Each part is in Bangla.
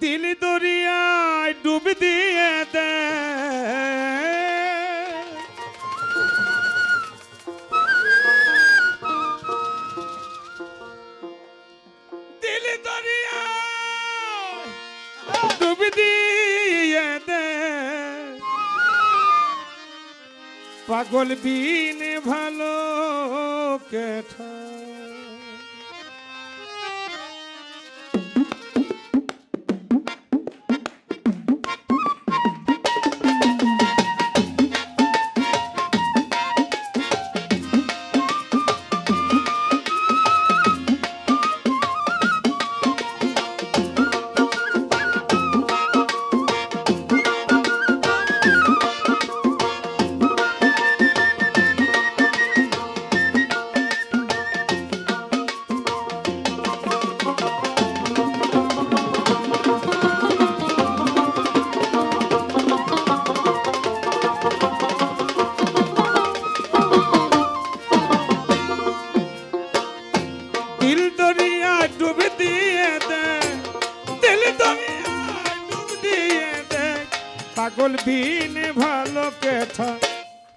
দিল দরিয়ায় ডুব দিয়ে দে দিল দরিয়ায় ডুব দিয়ে দে পাগল বিন ভালো কেঠা পাগল বিন ভালো কেঠা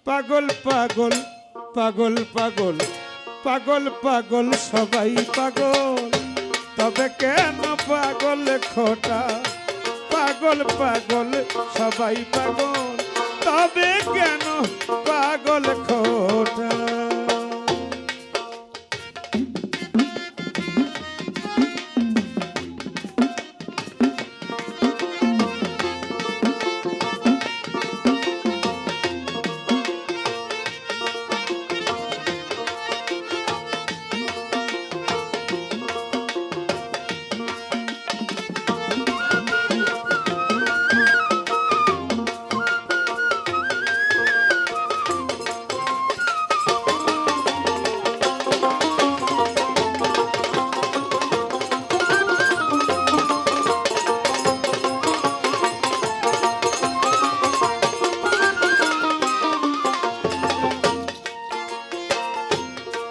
পাগল পাগল পাগল পাগল পাগল পাগল সবাই পাগল তবে কেন পাগল খোটা পাগল পাগল সবাই পাগল তবে কেন পাগল খোটা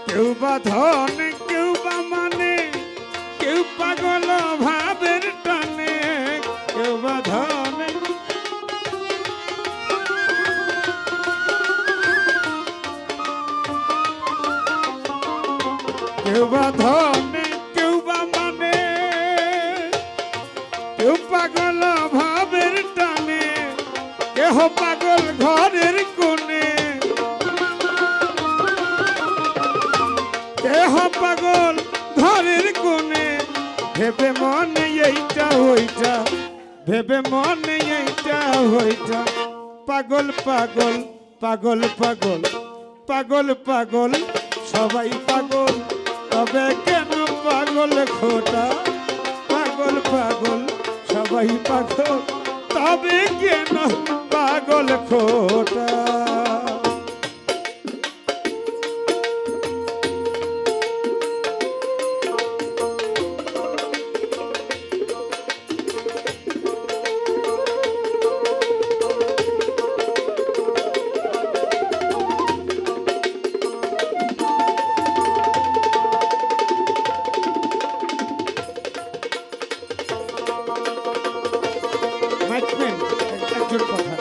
কেউ বা ধন কেউ বা মানে কেউ পাগল ভাবের টানে কেউ বা ধন কেউ বা ধন কেউ বা মানে কেউ পাগল ভাবের টানে কেহ পাগল ঘরের কোণে দেহ পাগল ঘরের কোণে ভেবে মনে এইটা হইটা ভেবে মনে এইটা হইটা পাগল পাগল পাগল পাগল পাগল পাগল সবাই পাগল তবে কেন পাগল খোটা পাগল পাগল সবাই পাগল তবে কেন পাগল খোটা একজন কথা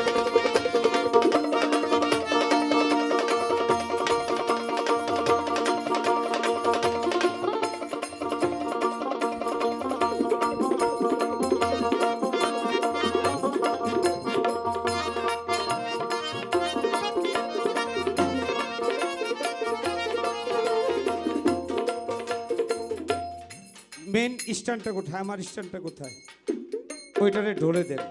মেন স্ট্যান্ডটা কোথায় আমার স্ট্যান্ডটা কোথায় ওইটারে ঢোলে দেন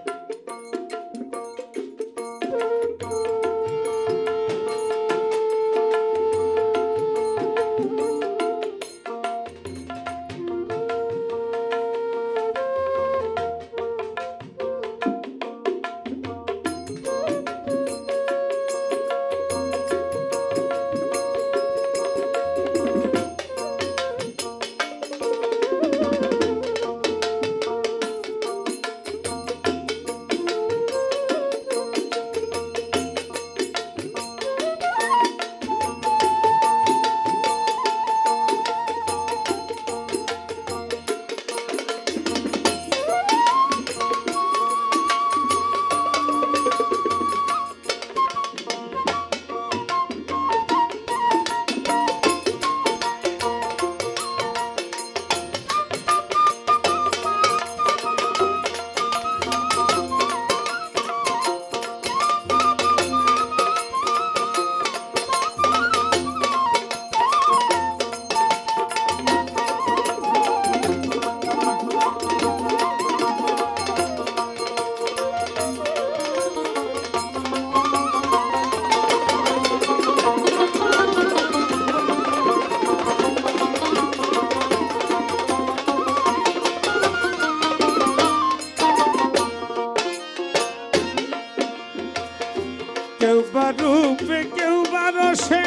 বা রূপে কেউ বা রসে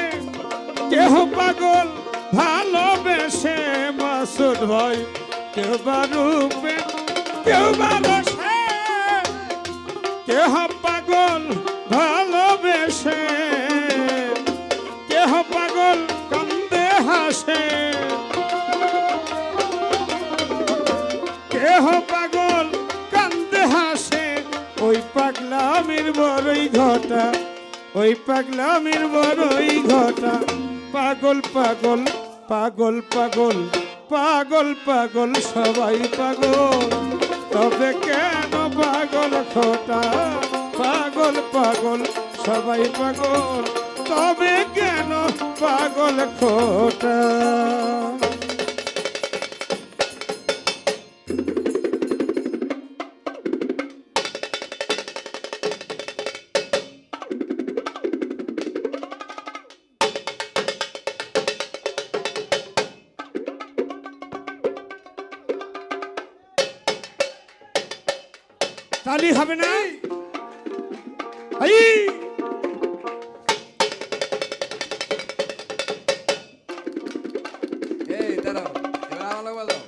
কেহ পাগল ভালোবেসে মাসুদ ভাই কেউ বা রূপে কেউ বা রসে কেহ পাগল ভালোবেসে কেহ পাগল কান্দে হাসে কেহ পাগল কান্দে হাসে ওই পাগলামির বড়ই ঘটা ওই পাগলামির বড়ই ঘটা পাগল পাগল পাগল পাগল পাগল পাগল সবাই পাগল তবে কেন পাগল খোটা পাগল পাগল সবাই পাগল তবে কেন পাগল খোটা তালি হবে না এই দাঁড়াও এবার আমার বাজাও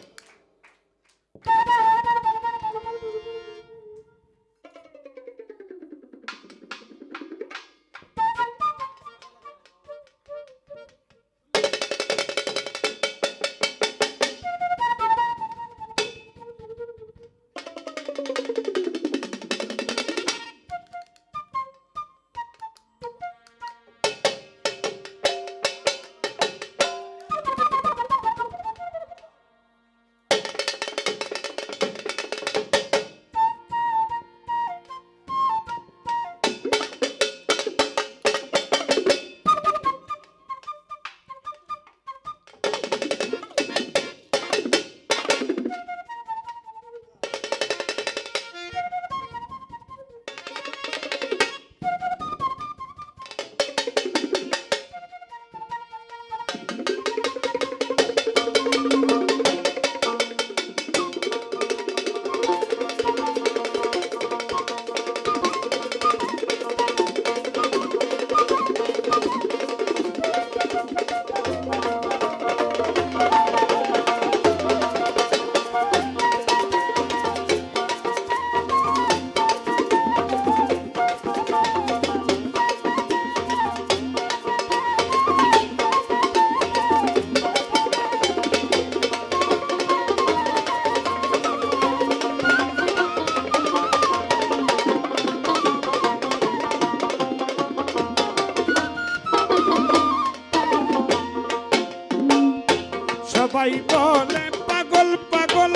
সবাই বলে পাগল পাগল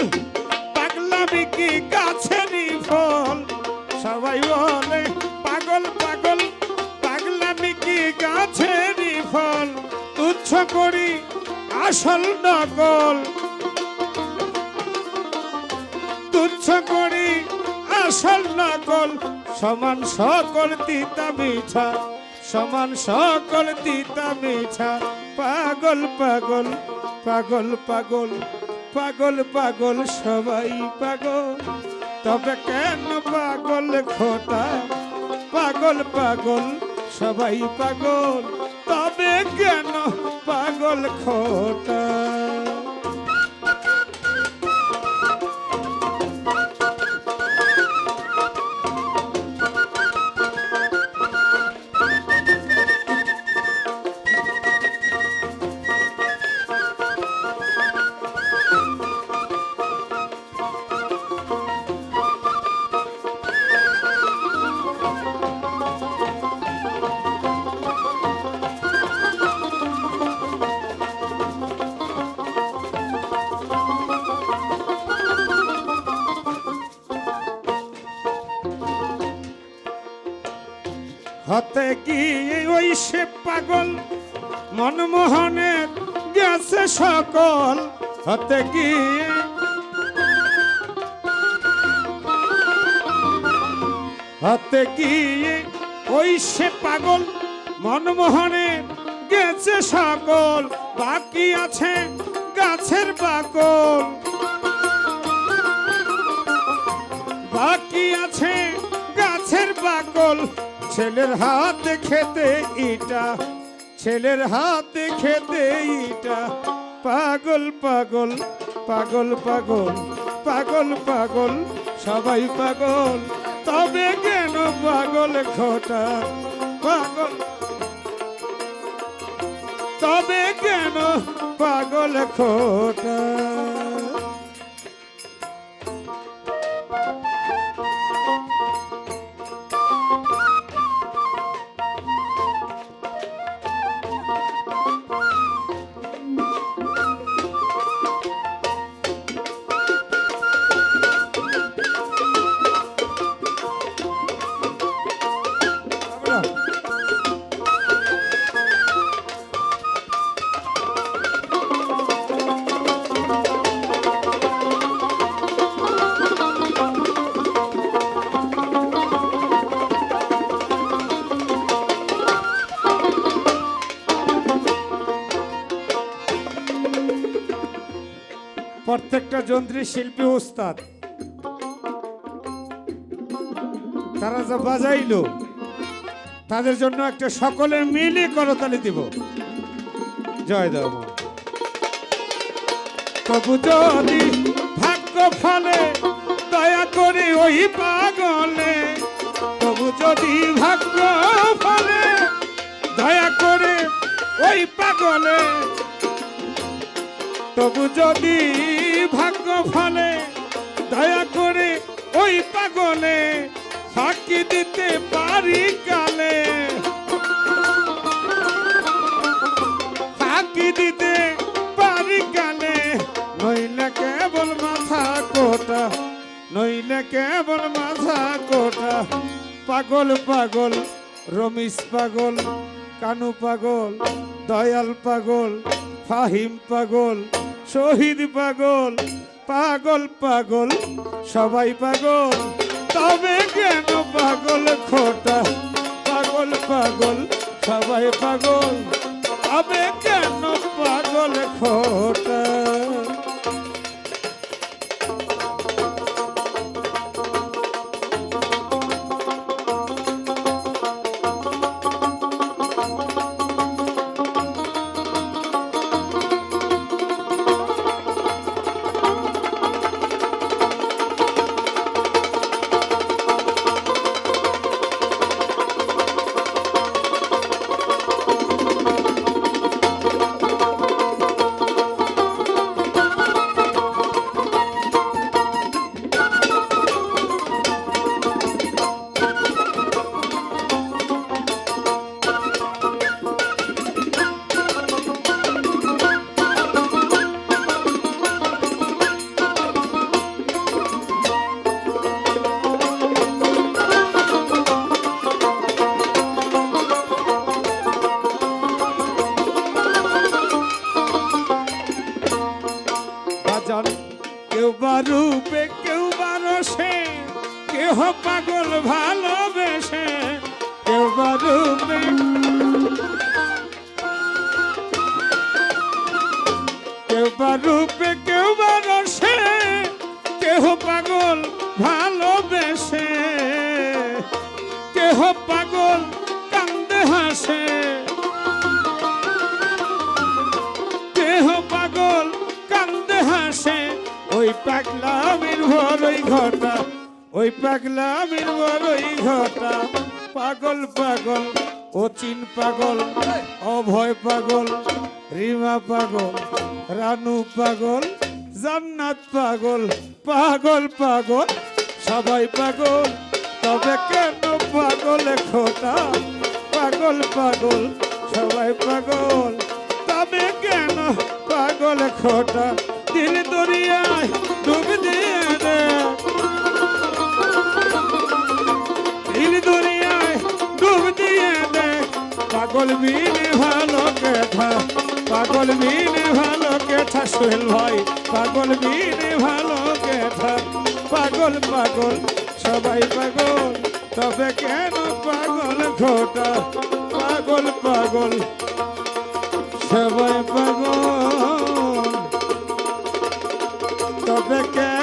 পাগলামি কি গাছেরই ফল সবাই বলে পাগল পাগল পাগলামি কি গাছেরই ফল তুচ্ছ করি আসল নকল তুচ্ছ করি আসল নকল সমান সকল তিতা মিঠা সমান সকল তিতা মিঠা পাগল পাগল পাগল পাগল পাগল পাগল সবাই পাগল তবে কেন পাগল খোটা পাগল পাগল সবাই পাগল তবে কেন পাগল খোটা হতে গিয়ে ওই সে পাগল মনমোহনের গেছে সকল হতে গিয়ে হতে গিয়ে ওই সে পাগল মনমোহনের গেছে সকল বাকি আছে গাছের বাকল বাকি আছে গাছের বাকল ছেলের হাতে খেতে ইটা, ছেলের হাতে খেতে ইটা, পাগল পাগল পাগল পাগল পাগল পাগল সবাই পাগল, তবে কেন পাগল ঘটা পাগল, তবে কেন পাগল খোটা। প্রত্যেকটা যন্ত্রী শিল্পী উস্তাদ, তারা যা বাজাইলো তাদের জন্য একটা সকলে মিলে করতালি দিব। জয় দেব। তবু যদি ভাগ্য ফলে দয়া করে ওই পাগলে, তবু যদি ভাগ্য ফলে দয়া করে ওই পাগলে, তবু যদি ভাগ্য ফলে দয়া করে ওই পাগলে, ফাঁকি দিতে পারি কালে, ফাঁকি দিতে পারি কালে, নইলে কেবল মাথা কোটা, নইলে কেবল মাথা কোটা। পাগল পাগল রমিস পাগল, কানু পাগল, দয়াল পাগল, ফাহিম পাগল, শহীদ পাগল, পাগল পাগল সবাই পাগল, তবে কেন পাগল খোটা, পাগল পাগল সবাই পাগল, তবে কেন পাগল খোটা। কেউ বা রূপে কেউ বা রসে, কেহ পাগল ভালোবেসে, কেউ বা রূপে কেউ বা রূপে কেউ বা রসে, কেহ পাগল ভালোবেসে, কেহ পাগল কান্দে হাসে, কেহ পাগল কান্দে হাসে, ওই পাগলামির বড়ই ঘটা, ওই পাগলামির বড়ই ঘটা। পাগল পাগল অচিন পাগল, অভয় পাগল, রিমা পাগল, রানু পাগল, জান্নাত পাগল, পাগল পাগল সবাই পাগল, তবে কেন পাগল খোটা, পাগল পাগল সবাই পাগল, তবে কেন পাগল খোটা। দিল দরিয়ায় ডুব দিয়ে দে, দিল দরিয়ায় ডুব দিয়ে দে, পাগল বিনে ভালো কেঠা, পাগল বিনে ভালো কেঠা, সোহেল ভাই পাগল বিনে ভালো কেঠা। পাগল পাগল সবাই পাগল, তবে কেন পাগল খোটা, পাগল পাগল সবাই পাগল, তবে কেন